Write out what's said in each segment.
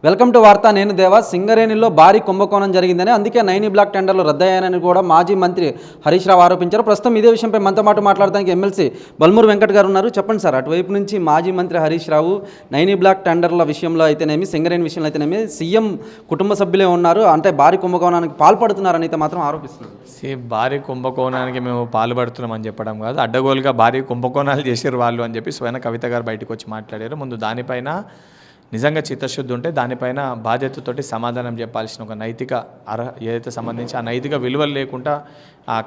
Welcome to వార్త. నేను దేవా. సింగరేణిలో భారీ కుంభకోణం జరిగిందని, అందుకే 9 బ్లాక్ టెండర్లు రద్దయ్యాయని కూడా మాజీ మంత్రి హరీష్ రావు ఆరోపించారు. ప్రస్తుతం ఇదే విషయంపై మనతో పాటు మాట్లాడడానికి ఎమ్మెల్సీ బల్మూరు వెంకట్ గారు ఉన్నారు. చెప్పండి సార్, అటువైపు నుంచి మాజీ మంత్రి హరీష్ రావు 9 బ్లాక్ టెండర్ల విషయంలో అయితేనేమి, సింగరేణి విషయంలో అయితేనేమి సీఎం కుటుంబ సభ్యులే ఉన్నారు అంటే భారీ కుంభకోణానికి పాల్పడుతున్నారని అయితే మాత్రం ఆరోపిస్తున్నారు. భారీ కుంభకోణానికి మేము పాల్పడుతున్నామని చెప్పడం కాదు, అడ్డగోలుగా భారీ కుంభకోణాలు చేసారు వాళ్ళు అని చెప్పి స్వయం కవిత గారు బయటకు వచ్చి మాట్లాడారు. ముందు దానిపైన నిజంగా చిత్తశుద్ధి ఉంటే దానిపైన బాధ్యతతోటి సమాధానం చెప్పాల్సిన ఒక నైతిక ఏదైతే సంబంధించి ఆ నైతిక విలువలు లేకుండా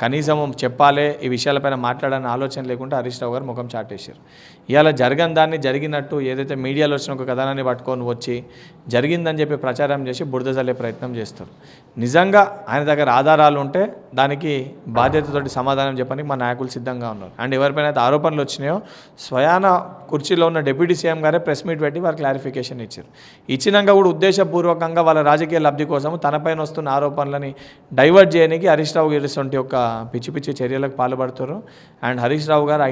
కనీసం చెప్పాలి ఈ విషయాలపైన మాట్లాడాలని ఆలోచన లేకుండా హరీష్ రావు గారు ముఖం చాటేశారు. ఇవాళ జరగని దాన్ని జరిగినట్టు ఏదైతే మీడియాలో వచ్చిన ఒక కథనాన్ని పట్టుకొని వచ్చి జరిగిందని చెప్పి ప్రచారం చేసి బురద చల్లే ప్రయత్నం చేస్తారు. నిజంగా ఆయన దగ్గర ఆధారాలు ఉంటే దానికి బాధ్యతతోటి సమాధానం చెప్పడానికి మా నాయకులు సిద్ధంగా ఉన్నారు. అండ్ ఎవరిపైన అయితే ఆరోపణలు వచ్చినాయో స్వయాన కుర్చీలో ఉన్న డిప్యూటీ సీఎం గారే ప్రెస్ మీట్ పెట్టి వారు క్లారిఫికేషన్ ఇచ్చారు. ఇచ్చినాక కూడా ఉద్దేశపూర్వకంగా వాళ్ళ రాజకీయ లబ్ధి కోసం తనపైన వస్తున్న ఆరోపణలని డైవర్ట్ చేయడానికి హరీష్ రావు గారి ఒక పిచ్చి పిచ్చి చర్యలకు పాల్పడుతారు. అండ్ హరీష్ రావు గారు ఆ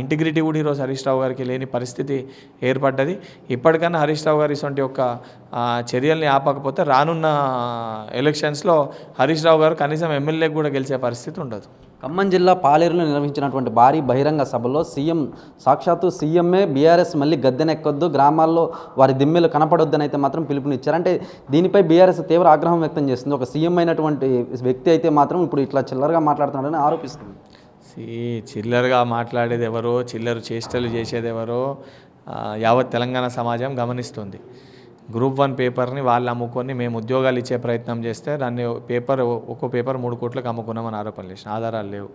ఇంటిగ్రిటీ కూడా ఈరోజు హరీష్ రావు గారికి లేని పరిస్థితి ఏర్పడ్డది. ఇప్పటికన్నా హరీష్ రావు గారి ఇటువంటి ఒక చర్యల్ని ఆపకపోతే రానున్న ఎలక్షన్స్లో హరీష్ రావు గారు కనీసం ఎమ్మెల్యేకి కూడా గెలిచే పరిస్థితి ఉండదు. ఖమ్మం జిల్లా పాలేరులో నిర్వహించినటువంటి భారీ బహిరంగ సభలో సాక్షాత్తు సీఎంఏ బీఆర్ఎస్ మళ్ళీ గద్దెనెక్కొద్దు, గ్రామాల్లో వారి దిమ్మెలు కనపడొద్దని అయితే మాత్రం పిలుపునిచ్చారు. అంటే దీనిపై బీఆర్ఎస్ తీవ్ర ఆగ్రహం వ్యక్తం చేస్తుంది. ఒక సీఎం అయినటువంటి వ్యక్తి అయితే మాత్రం ఇప్పుడు ఇట్లా చిల్లరగా మాట్లాడుతున్నాడని ఆరోపిస్తుంది. చిల్లరగా మాట్లాడేది ఎవరో, చిల్లర చేష్టలు చేసేది ఎవరో యావత్ తెలంగాణ సమాజం గమనిస్తుంది. గ్రూప్ 1 పేపర్ని వాళ్ళు అమ్ముకొని మేము ఉద్యోగాలు ఇచ్చే ప్రయత్నం చేస్తే దాన్ని ఒక్కో పేపర్ 3 కోట్లకు అమ్ముకున్నామని ఆరోపణలు చేసిన ఆధారాలు లేవు.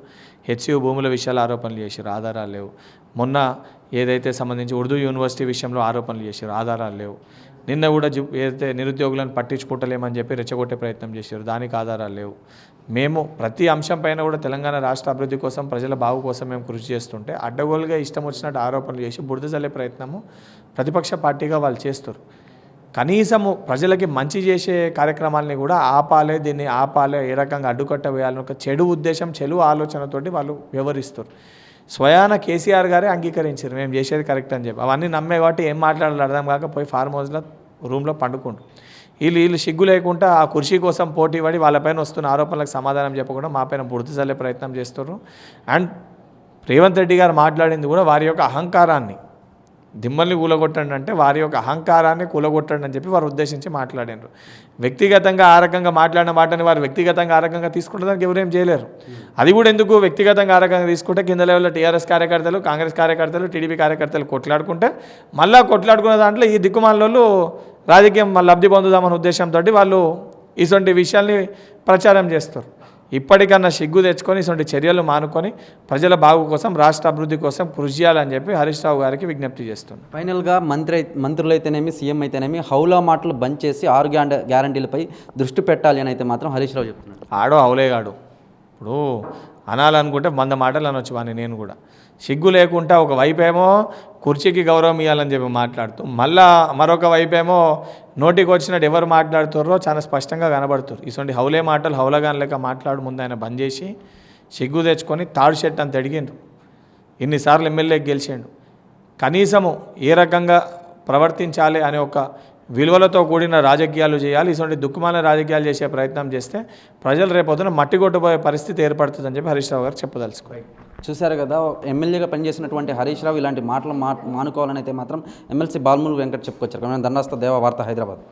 హెచ్యూ భూముల విషయాలు ఆరోపణలు చేశారు, ఆధారాలు లేవు. మొన్న ఏదైతే సంబంధించి ఉర్దూ యూనివర్సిటీ విషయంలో ఆరోపణలు చేశారు, ఆధారాలు లేవు. నిన్న కూడా ఏదైతే నిరుద్యోగులను పట్టించుకుంటలేమని చెప్పి రెచ్చగొట్టే ప్రయత్నం చేశారు, దానికి ఆధారాలు లేవు. మేము ప్రతి అంశం పైన కూడా తెలంగాణ రాష్ట్ర అభివృద్ధి కోసం, ప్రజల బాగు కోసం మేము కృషి చేస్తుంటే అడ్డగోలుగా ఇష్టం వచ్చినట్టు ఆరోపణలు చేసి బురద చల్లే ప్రయత్నము ప్రతిపక్ష పార్టీగా వాళ్ళు చేస్తారు. కనీసము ప్రజలకి మంచి చేసే కార్యక్రమాలని కూడా దీన్ని ఆపాలే, ఏ రకంగా అడ్డుకట్ట వేయాలని ఒక చెడు ఉద్దేశం, చెడు ఆలోచనతోటి వాళ్ళు వ్యవహరిస్తారు. స్వయాన కేసీఆర్ గారే అంగీకరించారు మేము చేసేది కరెక్ట్ అని చెప్పి. అవన్నీ నమ్మే కాబట్టి ఏం మాట్లాడాలి అర్థం కాక పోయి ఫార్మ్ హౌస్లో రూమ్లో పండుకుంటారు. వీళ్ళు సిగ్గు లేకుండా ఆ కుర్చీ కోసం పోటీ పడి వాళ్ళపైన వస్తున్న ఆరోపణలకు సమాధానం చెప్పకుండా మా పైన బురద చల్లే ప్రయత్నం చేస్తారు. అండ్ రేవంత్ రెడ్డి గారు మాట్లాడింది కూడా వారి యొక్క అహంకారాన్ని, దిమ్మల్ని కూలగొట్టండి అంటే వారి యొక్క అహంకారాన్ని కూలగొట్టండి అని చెప్పి వారు ఉద్దేశించి మాట్లాడారు. వ్యక్తిగతంగా ఆ రకంగా మాట్లాడిన మాటని వారు వ్యక్తిగతంగా ఆ రకంగా తీసుకుంటే దానికి ఎవరేం చేయలేరు. అది కూడా ఎందుకు వ్యక్తిగతంగా ఆ రకంగా తీసుకుంటే కింద లెవెల్లో టీఆర్ఎస్ కార్యకర్తలు, కాంగ్రెస్ కార్యకర్తలు, టీడీపీ కార్యకర్తలు కొట్లాడుకుంటే మళ్ళీ కొట్లాడుకునే దాంట్లో ఈ దిక్కుమాలలో రాజకీయం లబ్ధి పొందుదామనే ఉద్దేశంతో వాళ్ళు ఇటువంటి విషయాల్ని ప్రచారం చేస్తారు. ఇప్పటికన్నా సిగ్గు తెచ్చుకొని ఇటువంటి చర్యలు మానుకొని ప్రజల బాగు కోసం, రాష్ట్ర అభివృద్ధి కోసం కృషి చేయాలని చెప్పి హరీష్ రావు గారికి విజ్ఞప్తి చేస్తున్నారు. ఫైనల్గా మంత్రులు అయితేనేమి, సీఎం అయితేనేమి హౌలా మాటలు బంద్ చేసి 6 గ్యారంటీలపై దృష్టి పెట్టాలి అని అయితే మాత్రం హరీష్ రావు చెప్తున్నాడు. ఆడో హౌలేగాడు ఇప్పుడు అనాలనుకుంటే 100 మాటలు అనొచ్చు వాడిని. నేను కూడా సిగ్గు లేకుండా ఒక వైపేమో కుర్చీకి గౌరవం ఇవ్వాలని చెప్పి మాట్లాడుతూ, మళ్ళా మరొక వైపేమో నోటికి వచ్చినట్టు ఎవరు మాట్లాడుతారో చాలా స్పష్టంగా కనబడుతారు. ఇటువంటి హౌలే మాటలు హౌలగాన్ లెక్క మాట్లాడు ముందు ఆయన బంద్ చేసి సిగ్గు తెచ్చుకొని తాడు షర్ట్ అంత అడిగిండ్రు. ఇన్నిసార్లు ఎమ్మెల్యేకి గెలిచిండు. కనీసము ఏ రకంగా ప్రవర్తించాలి అనే ఒక విలువలతో కూడిన రాజకీయాలు చేయాలి. ఇటువంటి దుఃఖమైన రాజకీయాలు చేసే ప్రయత్నం చేస్తే ప్రజలు రేపొద్దున మట్టి కొట్టుపోయే పరిస్థితి ఏర్పడుతుందని చెప్పి హరీష్ రావు గారు చెప్పదలుచుకోవాలి. చూశారు కదా, ఎమ్మెల్యేగా పనిచేసినటువంటి హరీష్ రావు ఇలాంటి మాటలు మానుకోవాలని అయితే మాత్రం ఎమ్మెల్సీ బల్మూరు వెంకట్ చెప్పుకొచ్చారు. దండాస్త దేవ వార్త, హైదరాబాద్.